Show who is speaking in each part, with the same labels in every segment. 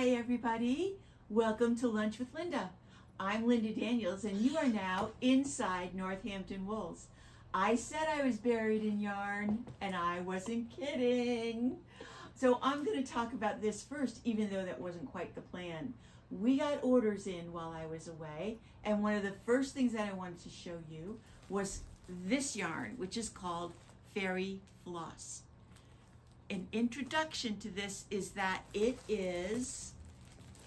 Speaker 1: Hi everybody, welcome to Lunch with Linda. I'm Linda Daniels and you are now inside Northampton Wools. I said I was buried in yarn and I wasn't kidding. So I'm going to talk about this first, even though that wasn't quite the plan. We got orders in while I was away, and one of the first things that I wanted to show you was this yarn, which is called Fairy Floss. An introduction to this is that it is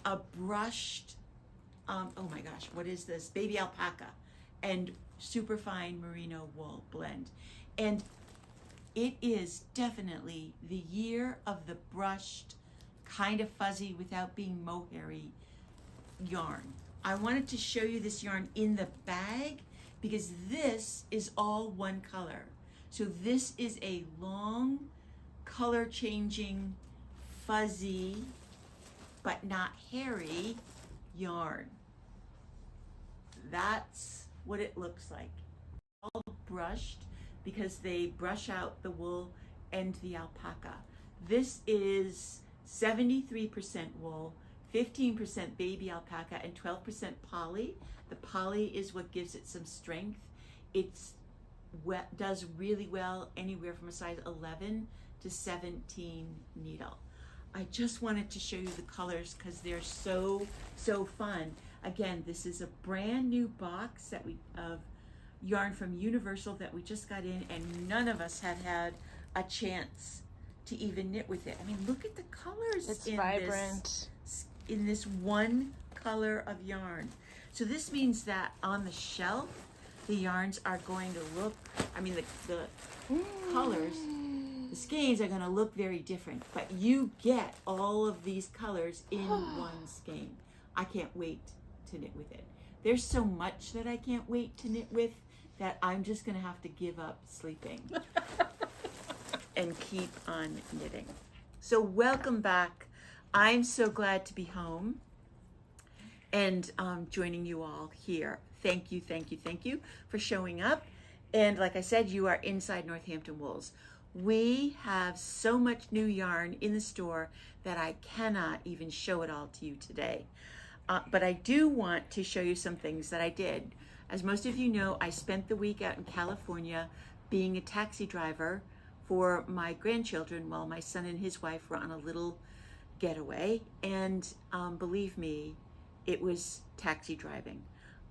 Speaker 1: a brushed, oh my gosh, what is this? Baby alpaca and superfine merino wool blend. And it is definitely the year of the brushed, kind of fuzzy without being mohairy yarn. I wanted to show you this yarn in the bag because this is all one color. So this is a long, color changing, fuzzy, but not hairy yarn. That's what it looks like. All brushed because they brush out the wool and the alpaca. This is 73% wool, 15% baby alpaca, and 12% poly. The poly is what gives it some strength. It's does really well anywhere from a size 11 to 17 needle. I just wanted to show you the colors because they're so fun. Again, this is a brand new box that of yarn from Universal that we just got in, and none of us had a chance to even knit with it. I mean, look at the colors.
Speaker 2: It's vibrant.
Speaker 1: In this one color of yarn. So this means that on the shelf, the yarns are going to look, I mean, the colors, the skeins are going to look very different, but you get all of these colors in one skein. I can't wait to knit with it. There's so much that I can't wait to knit with that I'm just going to have to give up sleeping and keep on knitting. So welcome back. I'm so glad to be home and joining you all here. Thank you for showing up. And like I said, you are inside Northampton Wools. We have so much new yarn in the store that I cannot even show it all to you today. But I do want to show you some things that I did. As most of you know, I spent the week out in California being a taxi driver for my grandchildren while my son and his wife were on a little getaway. And believe me, it was taxi driving.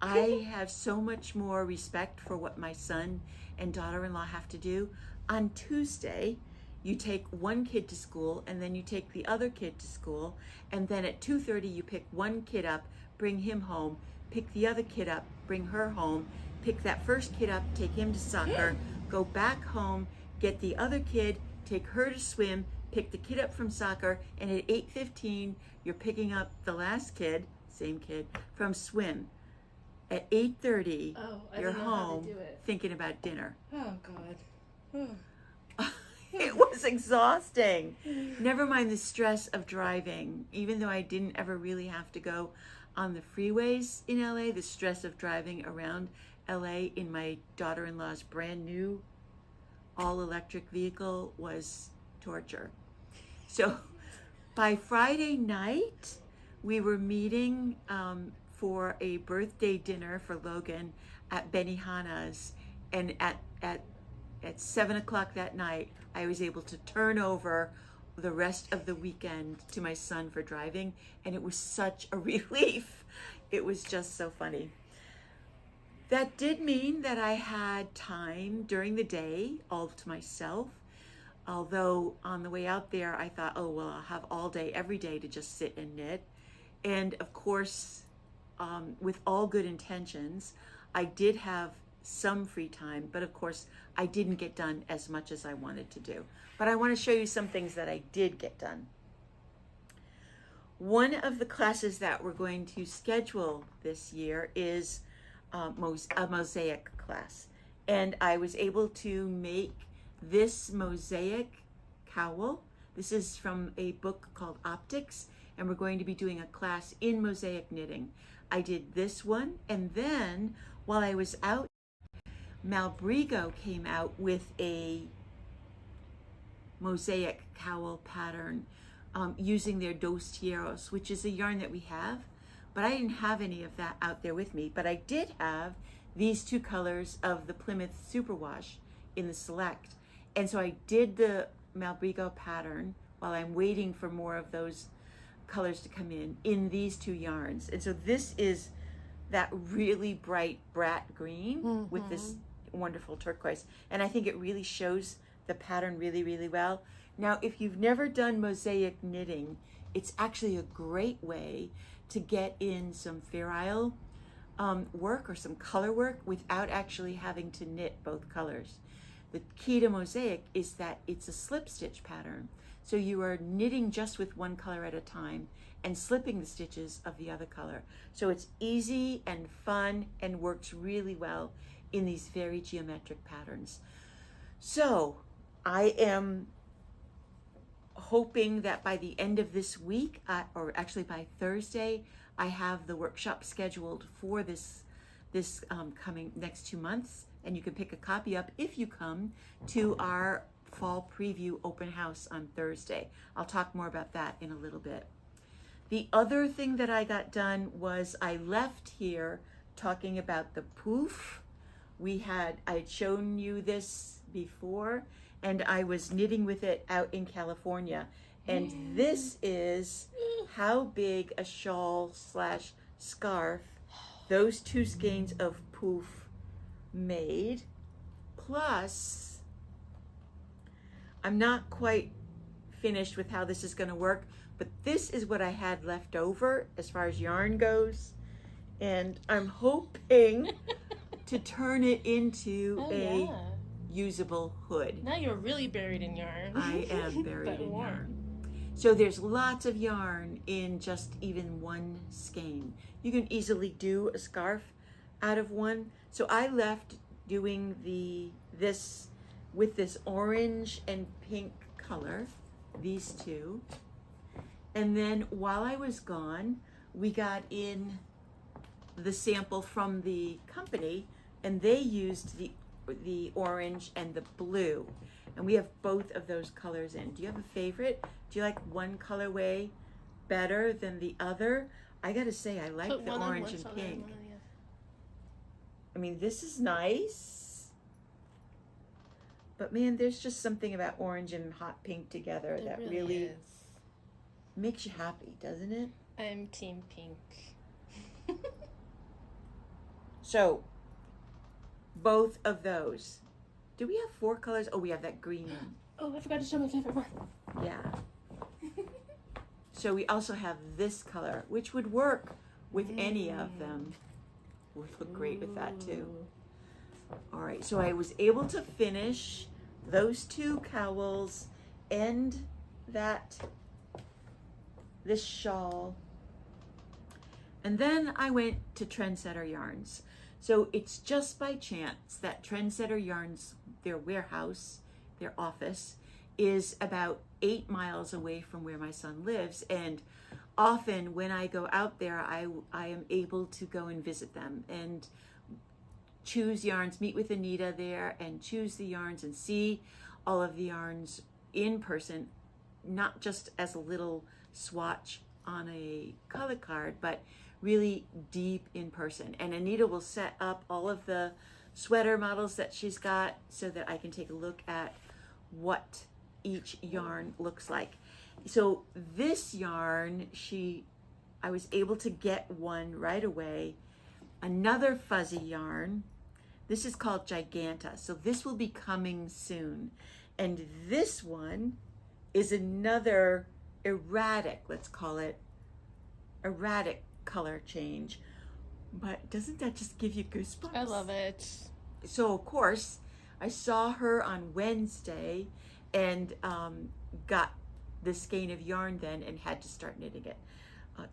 Speaker 1: I have so much more respect for what my son and daughter-in-law have to do. On Tuesday, you take one kid to school and then you take the other kid to school, and then at 2:30 you pick one kid up, bring him home, pick the other kid up, bring her home, pick that first kid up, take him to soccer, go back home, get the other kid, take her to swim, pick the kid up from soccer, and at 8:15 you're picking up the last kid, same kid, from swim. At 8:30, you're home thinking about dinner.
Speaker 2: Oh, God.
Speaker 1: It was exhausting. Never mind the stress of driving. Even though I didn't ever really have to go on the freeways in LA, the stress of driving around LA in my daughter-in-law's brand new all-electric vehicle was torture. So by Friday night, we were meeting for a birthday dinner for Logan at Benihana's, and at 7 o'clock that night, I was able to turn over the rest of the weekend to my son for driving, and it was such a relief. It was just so funny. That did mean that I had time during the day all to myself, although on the way out there, I thought, oh, well, I'll have all day, every day to just sit and knit. And of course, with all good intentions, I did have some free time, but of course I didn't get done as much as I wanted to do. But I want to show you some things that I did get done. One of the classes that we're going to schedule this year is a Mosaic class, and I was able to make this Mosaic cowl. This is from a book called Optics, and we're going to be doing a class in Mosaic knitting. I did this one, and then while I was out, Malbrigo came out with a Mosaic cowl pattern using their Dos Tierros, which is a yarn that we have, but I didn't have any of that out there with me. But I did have these two colors of the Plymouth Superwash in the Select. And so I did the Malbrigo pattern while I'm waiting for more of those colors to come in these two yarns. And so this is that really bright brat green with this wonderful turquoise. And I think it really shows the pattern really, really well. Now, if you've never done mosaic knitting, it's actually a great way to get in some Fair Isle work or some color work without actually having to knit both colors. The key to mosaic is that it's a slip stitch pattern. So you are knitting just with one color at a time and slipping the stitches of the other color. So it's easy and fun and works really well in these very geometric patterns. So I am hoping that by the end of this week, or actually by Thursday, I have the workshop scheduled for this coming next 2 months, and you can pick a copy up if you come to our fall preview open house on Thursday. I'll talk more about that in a little bit. The other thing that I got done was I left here talking about the poof. I had shown you this before, and I was knitting with it out in California. And this is how big a shawl / scarf those two skeins of poof made. Plus, I'm not quite finished with how this is going to work, but this is what I had left over as far as yarn goes. And I'm hoping to turn it into a usable hood.
Speaker 2: Now you're really buried in yarn.
Speaker 1: I am buried in yarn. So there's lots of yarn in just even one skein. You can easily do a scarf out of one. So I left doing this with this orange and pink color, these two. And then while I was gone, we got in the sample from the company, and they used the orange and the blue. And we have both of those colors in. Do you have a favorite? Do you like one colorway better than the other? I gotta say, I like the orange and pink. I mean, this is nice. But man, there's just something about orange and hot pink together that really
Speaker 2: is.
Speaker 1: Makes you happy, doesn't it?
Speaker 2: I'm team pink.
Speaker 1: So, both of those. Do we have 4 colors? Oh, we have that green one.
Speaker 2: Oh, I forgot to show my favorite one.
Speaker 1: Yeah. So we also have this color, which would work with any of them. Would look great with that too. All right, so I was able to finish those 2 cowls and this shawl. And then I went to TrendSetter Yarns. So it's just by chance that TrendSetter Yarns, their warehouse, their office, is about 8 miles away from where my son lives. And often when I go out there, I am able to go and visit them and choose yarns, meet with Anita there and choose the yarns and see all of the yarns in person, not just as a little swatch on a color card, but really deep in person. And Anita will set up all of the sweater models that she's got so that I can take a look at what each yarn looks like. So this yarn, I was able to get one right away. Another fuzzy yarn. This is called Giganta. So this will be coming soon. And this one is another erratic, let's call it erratic color change. But doesn't that just give you goosebumps?
Speaker 2: I love it.
Speaker 1: So of course, I saw her on Wednesday and got the skein of yarn then and had to start knitting it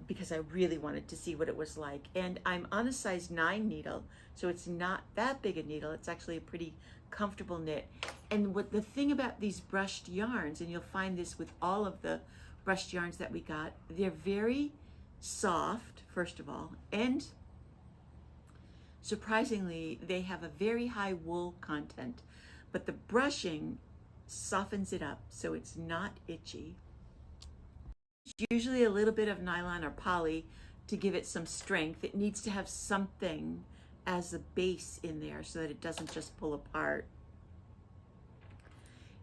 Speaker 1: because I really wanted to see what it was like. And I'm on a size 9 needle, so it's not that big a needle. It's actually a pretty comfortable knit. And what the thing about these brushed yarns, and you'll find this with all of the brushed yarns that we got, they're very soft, first of all, and surprisingly, they have a very high wool content, but the brushing softens it up so it's not itchy. usually a little bit of nylon or poly to give it some strength. It needs to have something as a base in there so that it doesn't just pull apart.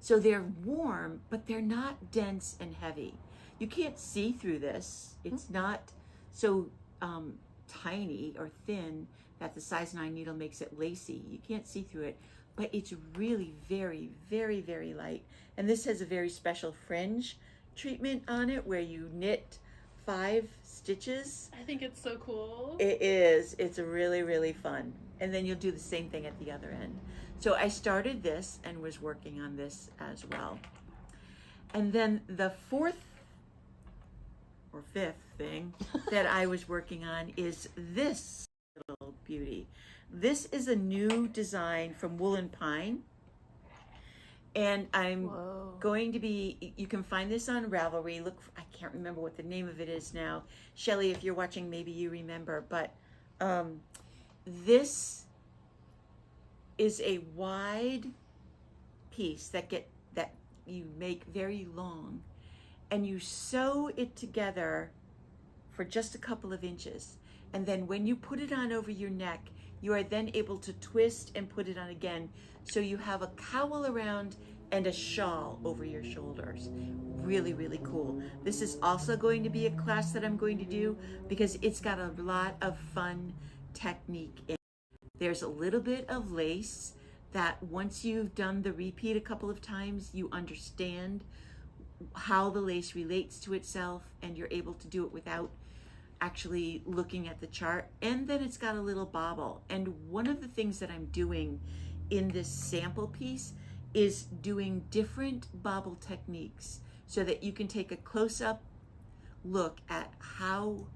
Speaker 1: So they're warm, but they're not dense and heavy. You can't see through this. It's not so tiny or thin that the size 9 needle makes it lacy. You can't see through it, but it's really very, very, very light. And this has a very special fringe treatment on it where you knit 5 stitches.
Speaker 2: I think it's so cool.
Speaker 1: It is. It's really, really fun. And then you'll do the same thing at the other end. So I started this and was working on this as well. And then the 4th or 5th thing that I was working on is this little beauty. This is a new design from Wool and Pine. And I'm going to be, you can find this on Ravelry. Look, I can't remember what the name of it is now. Shelly, if you're watching, maybe you remember. But this is a wide piece that you make very long, and you sew it together for just a couple of inches. And then when you put it on over your neck, you are then able to twist and put it on again. So you have a cowl around and a shawl over your shoulders. Really, really cool. This is also going to be a class that I'm going to do because it's got a lot of fun technique in it. There's a little bit of lace that once you've done the repeat a couple of times, you understand how the lace relates to itself and you're able to do it without actually looking at the chart. And then it's got a little bobble. And one of the things that I'm doing in this sample piece is doing different bobble techniques so that you can take a close-up look at how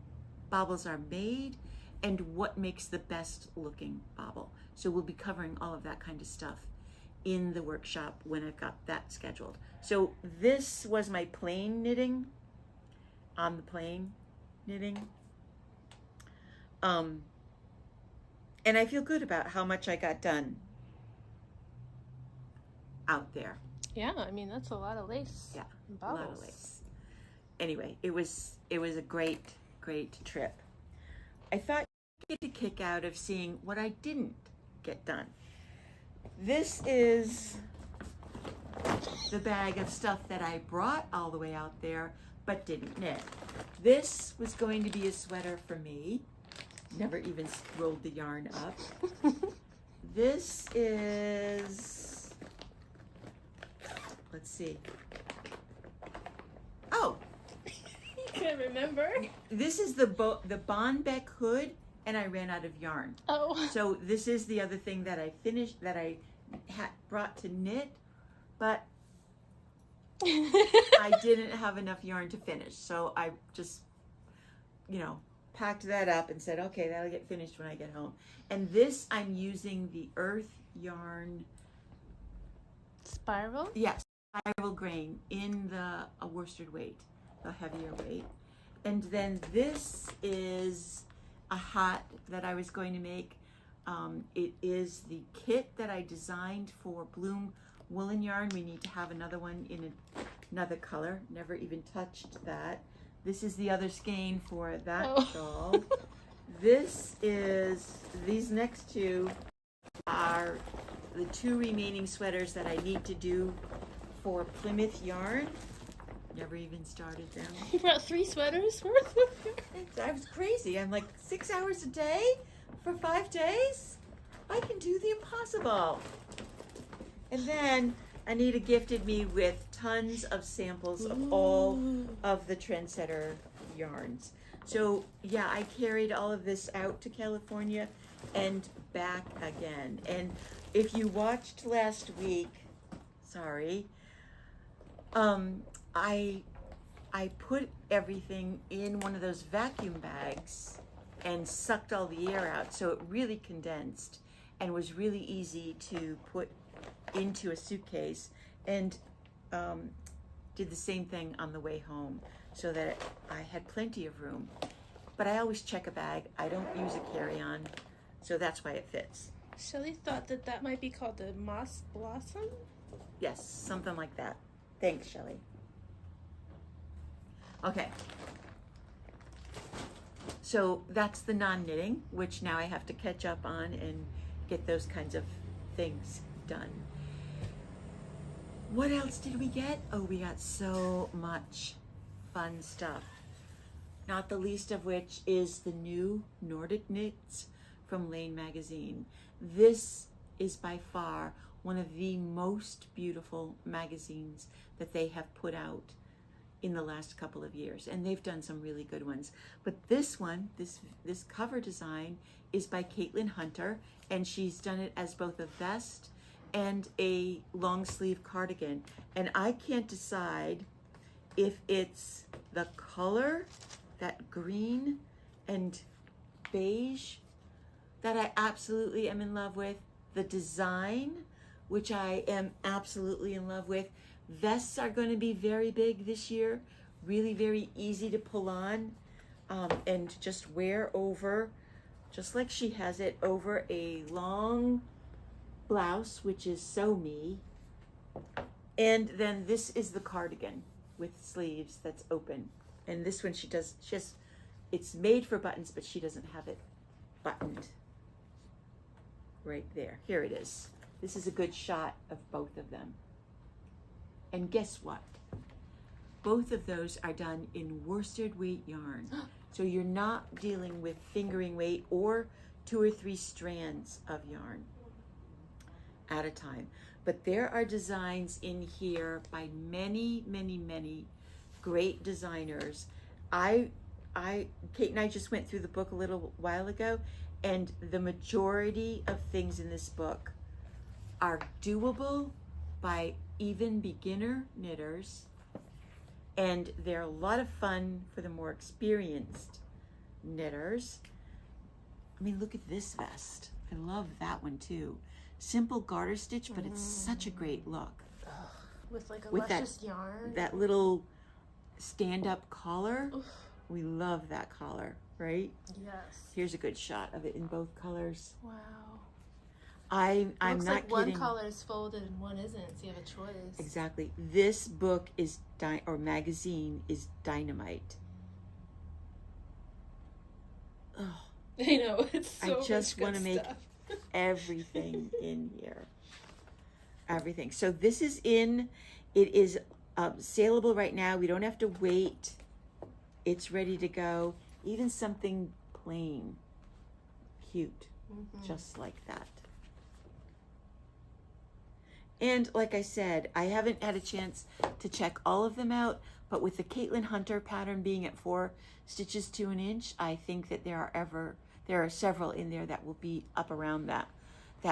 Speaker 1: bobbles are made and what makes the best looking bobble. So we'll be covering all of that kind of stuff in the workshop when I've got that scheduled. So this was my plain knitting on the plain knitting. And I feel good about how much I got done out there.
Speaker 2: Yeah, I mean, that's a lot of lace.
Speaker 1: Yeah,
Speaker 2: and
Speaker 1: a lot of
Speaker 2: bobbles.
Speaker 1: lace. Anyway, it was a great trip. I thought you'd get a kick out of seeing what I didn't get done. This is the bag of stuff that I brought all the way out there but didn't knit. This was going to be a sweater for me. Never even rolled the yarn up. This is, let's see. Oh,
Speaker 2: You can't remember?
Speaker 1: this is the Bonbeck hood, and I ran out of yarn.
Speaker 2: Oh.
Speaker 1: So this is the other thing that I finished, that I had brought to knit, but I didn't have enough yarn to finish. So I just, packed that up and said, okay, that'll get finished when I get home. And this, I'm using the Earth yarn.
Speaker 2: Spiral?
Speaker 1: Yes, spiral grain in the worsted weight, the heavier weight. And then this is a hat that I was going to make. It is the kit that I designed for Bloom woolen yarn. We need to have another one in another color. Never even touched that. This is the other skein for that shawl. These next two are the 2 remaining sweaters that I need to do for Plymouth yarn. Never even started them.
Speaker 2: You brought 3 sweaters worth of yarn?
Speaker 1: I was crazy. I'm like 6 hours a day for 5 days? I can do the impossible. And then Anita gifted me with tons of samples of all of the TrendSetter yarns. So yeah, I carried all of this out to California and back again. And if you watched last week, sorry, I put everything in one of those vacuum bags and sucked all the air out, so it really condensed and was really easy to put into a suitcase, and did the same thing on the way home so that I had plenty of room. But I always check a bag. I don't use a carry-on, so that's why it fits.
Speaker 2: Shelly thought that might be called the moss blossom.
Speaker 1: Yes, something like that. Thanks, Shelly. Okay. So that's the non-knitting, which now I have to catch up on and get those kinds of things done. What else did we get? Oh, we got so much fun stuff. Not the least of which is the new Nordic Knits from Lane Magazine. This is by far one of the most beautiful magazines that they have put out in the last couple of years, and they've done some really good ones. But this one, this cover design is by Caitlin Hunter, and she's done it as both a vest and a long sleeve cardigan. And I can't decide if it's the color, that green and beige, that I absolutely am in love with, the design, which I am absolutely in love with. Vests are going to be very big this year, really very easy to pull on and just wear over, just like she has it, over a long blouse, which is so me. And then this is the cardigan with sleeves that's open. And this one she has, it's made for buttons, but she doesn't have it buttoned right there. Here it is. This is a good shot of both of them. And guess what? Both of those are done in worsted weight yarn. So you're not dealing with fingering weight or 2 or 3 strands of yarn at a time. But there are designs in here by many, many, many great designers. Kate and I just went through the book a little while ago, and the majority of things in this book are doable by even beginner knitters, and they're a lot of fun for the more experienced knitters. I mean, look at this vest. I love that one too. Simple garter stitch, but it's such a great look.
Speaker 2: With like a
Speaker 1: with
Speaker 2: luscious yarn.
Speaker 1: That little stand-up collar.
Speaker 2: Oof.
Speaker 1: We love that collar, right?
Speaker 2: Yes.
Speaker 1: Here's a good shot of it in both colors.
Speaker 2: Wow.
Speaker 1: I'm
Speaker 2: looks
Speaker 1: not
Speaker 2: like
Speaker 1: kidding.
Speaker 2: one color is folded and one isn't, so you have a choice.
Speaker 1: Exactly. This book is magazine is dynamite. Oh,
Speaker 2: I know, it's so
Speaker 1: I just want to make
Speaker 2: stuff.
Speaker 1: everything in here. Everything. So this is in. It is saleable right now. We don't have to wait. It's ready to go. Even something plain, cute, just like that. And like I said, I haven't had a chance to check all of them out, but with the Caitlin Hunter pattern being at 4 stitches to an inch, I think that there are several in there that will be up around that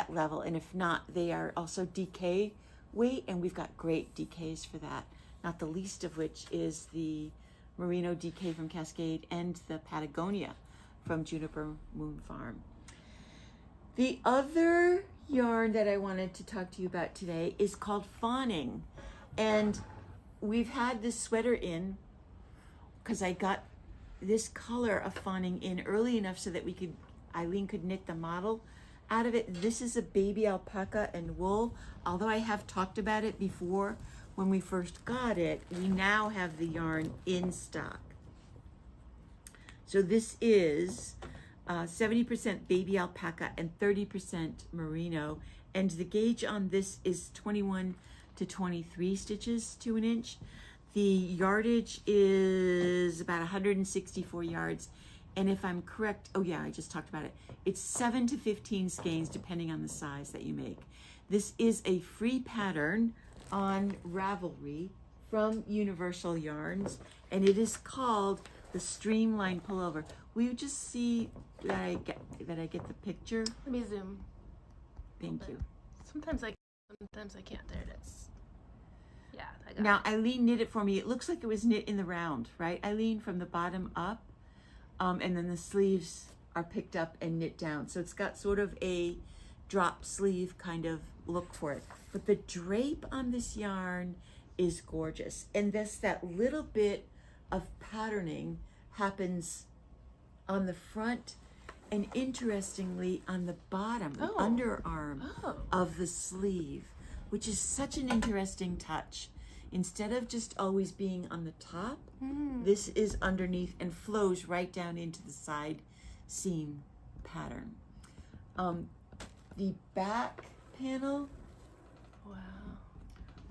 Speaker 1: level. And if not, they are also DK weight, and we've got great DKs for that. Not the least of which is the Merino DK from Cascade and the Patagonia from Juniper Moon Farm. The other yarn that I wanted to talk to you about today is called Fawning. And we've had this sweater in because I got this color of Fawning in early enough so that Eileen could knit the model out of it. This is a baby alpaca and wool. Although I have talked about it before when we first got it, we now have the yarn in stock. So this is 70% baby alpaca and 30% merino, and the gauge on this is 21 to 23 stitches to an inch. The yardage is about 164 yards, and if I'm correct, oh yeah, I just talked about it, it's 7 to 15 skeins depending on the size that you make. This is a free pattern on Ravelry from Universal Yarns, and it is called the Streamline Pullover. Will you just see that I get the picture?
Speaker 2: Let me zoom.
Speaker 1: Thank you.
Speaker 2: Sometimes I can't. There it is. Yeah, I got
Speaker 1: Now
Speaker 2: it.
Speaker 1: Eileen knit it for me. It looks like it was knit in the round, right, Eileen, from the bottom up, and then the sleeves are picked up and knit down. So it's got sort of a drop sleeve kind of look for it. But the drape on this yarn is gorgeous, and that little bit of patterning happens on the front and interestingly on the bottom, the underarm of the sleeve, which is such an interesting touch. instead of just always being on the top, this is underneath and flows right down into the side seam pattern. The back panel
Speaker 2: Wow.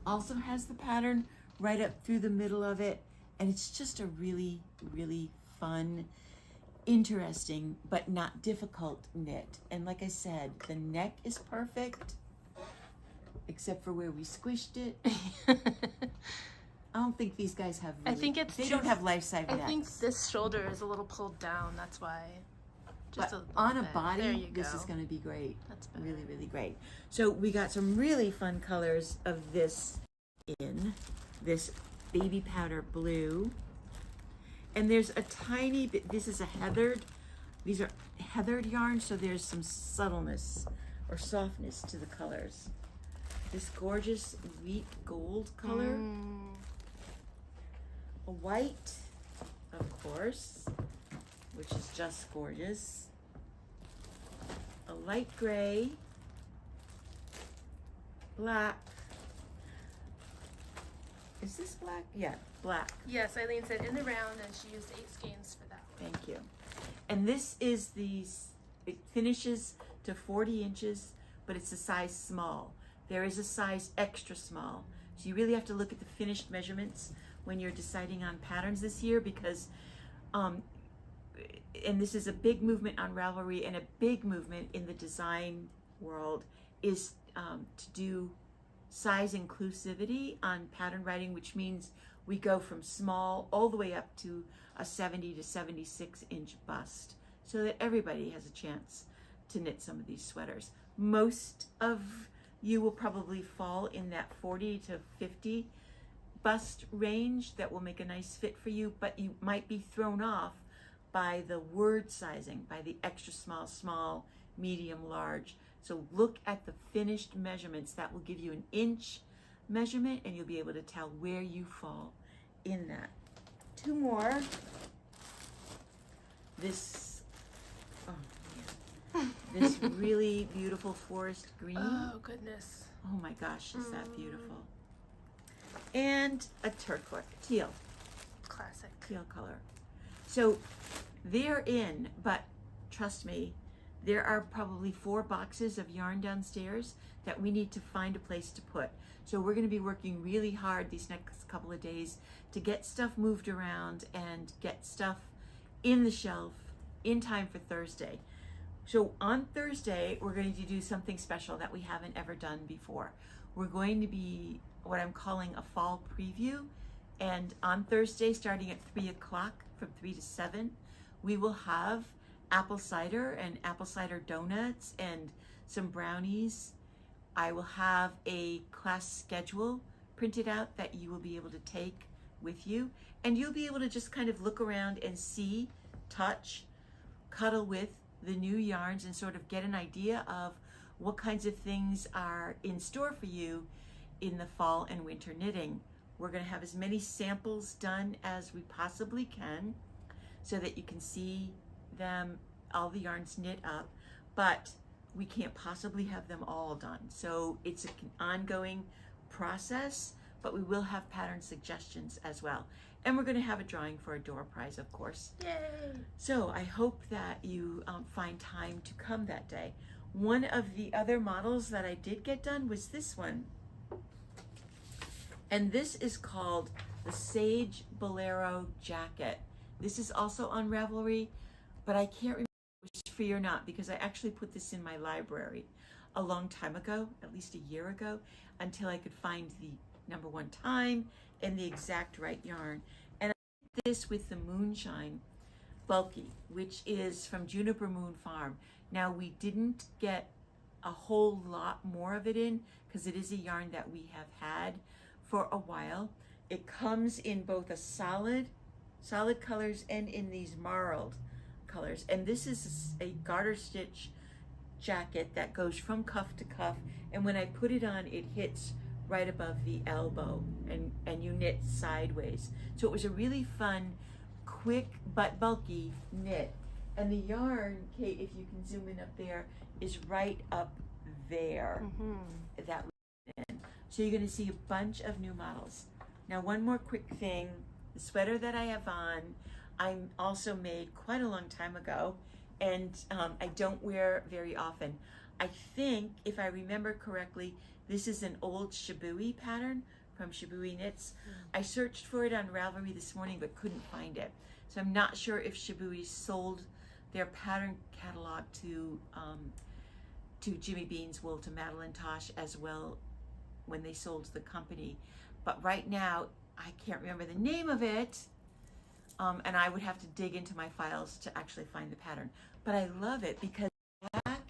Speaker 1: also has the pattern right up through the middle of it, and it's just a really, really fun, interesting, but not difficult knit. And like I said, the neck is perfect, except for where we squished it. I don't think these guys have really,
Speaker 2: I think it's
Speaker 1: they don't have life-size necks.
Speaker 2: I think this shoulder is a little pulled down. That's why.
Speaker 1: But
Speaker 2: Just
Speaker 1: on a
Speaker 2: bit. There
Speaker 1: body,
Speaker 2: you
Speaker 1: this
Speaker 2: go.
Speaker 1: is going to be great.
Speaker 2: That's better.
Speaker 1: Really, really great. So we got some really fun colors of this in this baby powder blue. And there's a tiny bit, this is a heathered, these are heathered yarns, so there's some subtleness or softness to the colors. This gorgeous wheat gold color. A white, of course, which is just gorgeous. A light gray, black. Is this black? Yeah, black.
Speaker 2: Yes, Eileen said in the round, and she used 8 skeins for that one.
Speaker 1: Thank you. And this is it finishes to 40 inches, but it's a size small. There is a size extra small. So you really have to look at the finished measurements when you're deciding on patterns this year, because and this is a big movement on Ravelry, and a big movement in the design world is to do size inclusivity on pattern writing, which means we go from small all the way up to a 70 to 76 inch bust, so that everybody has a chance to knit some of these sweaters. Most of you will probably fall in that 40 to 50 bust range that will make a nice fit for you, but you might be thrown off by the word sizing, by the extra small, small, medium, large. So look at the finished measurements. That will give you an inch measurement, and you'll be able to tell where you fall in that. 2 more. This, oh man, this really beautiful forest green.
Speaker 2: Oh, goodness.
Speaker 1: Oh my gosh, is that beautiful. And a turquoise, teal
Speaker 2: Classic.
Speaker 1: color. So they're in, but trust me, there are probably 4 boxes of yarn downstairs that we need to find a place to put. So we're going to be working really hard these next couple of days to get stuff moved around and get stuff in the shelf in time for Thursday. So on Thursday, we're going to do something special that we haven't ever done before. We're going to be what I'm calling a fall preview. And on Thursday, starting at 3 o'clock, from 3 to 7, we will have apple cider and apple cider donuts and some brownies. I will have a class schedule printed out that you will be able to take with you, and you'll be able to just kind of look around and see, touch, cuddle with the new yarns and sort of get an idea of what kinds of things are in store for you in the fall and winter knitting. We're going to have as many samples done as we possibly can so that you can see them, all the yarns knit up, but we can't possibly have them all done. So it's an ongoing process, but we will have pattern suggestions as well. And we're going to have a drawing for a door prize, of course.
Speaker 2: Yay!
Speaker 1: So I hope that you find time to come that day. One of the other models that I did get done was this one. And this is called the Sage Bolero Jacket. This is also on Ravelry, but I can't remember if it was free or not, because I actually put this in my library a long time ago, at least a year ago, until I could find the #1 time and the exact right yarn. And I did this with the Moonshine Bulky, which is from Juniper Moon Farm. Now, we didn't get a whole lot more of it in because it is a yarn that we have had for a while. It comes in both a solid colors and in these marled colors. And this is a garter stitch jacket that goes from cuff to cuff. And when I put it on, it hits right above the elbow, and you knit sideways. So it was a really fun, quick but bulky knit. And the yarn, Kate, if you can zoom in up there, is right up there. That we knit in. So you're going to see a bunch of new models Now, one more quick thing. The sweater that I have on, I also made quite a long time ago, and I don't wear very often. I think, if I remember correctly, this is an old Shibui pattern from Shibui Knits. I searched for it on Ravelry this morning, but couldn't find it. So I'm not sure if Shibui sold their pattern catalog to Jimmy Bean's Wool, to Madeline Tosh as well, when they sold the company. But right now, I can't remember the name of it, and I would have to dig into my files to actually find the pattern. But I love it because black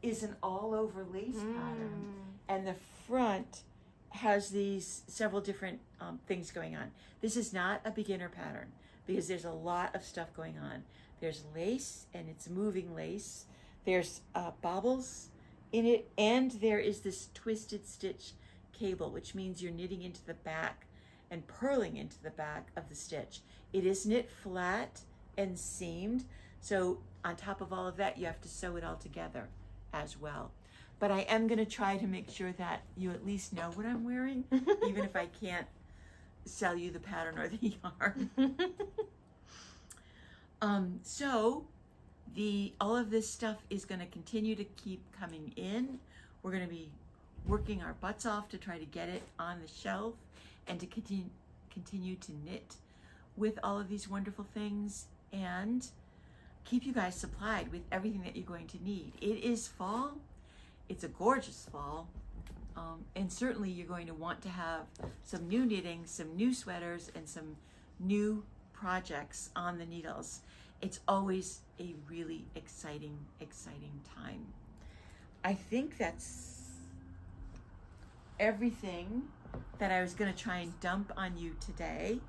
Speaker 1: is an all-over lace pattern, and the front has these several different things going on. This is not a beginner pattern because there's a lot of stuff going on. There's lace, and it's moving lace. There's bobbles in it, and there is this twisted stitch cable, which means you're knitting into the back and purling into the back of the stitch. It is knit flat and seamed, so on top of all of that, you have to sew it all together as well. But I am gonna try to make sure that you at least know what I'm wearing, even if I can't sell you the pattern or the yarn. So all of this stuff is gonna continue to keep coming in. We're gonna be working our butts off to try to get it on the shelf and to continue to knit with all of these wonderful things and keep you guys supplied with everything that you're going to need. It is fall. It's a gorgeous fall. And certainly you're going to want to have some new knitting, some new sweaters, and some new projects on the needles. It's always a really exciting time. I think that's everything that I was going to try and dump on you today.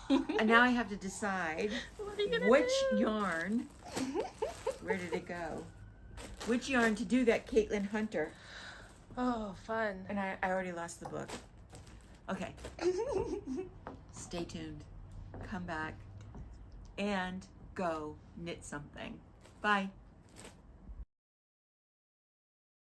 Speaker 1: And now I have to decide which yarn, where did it go? Which yarn to do that Caitlin Hunter.
Speaker 2: Oh, fun.
Speaker 1: And I already lost the book. Okay. Stay tuned. Come back and go knit something. Bye.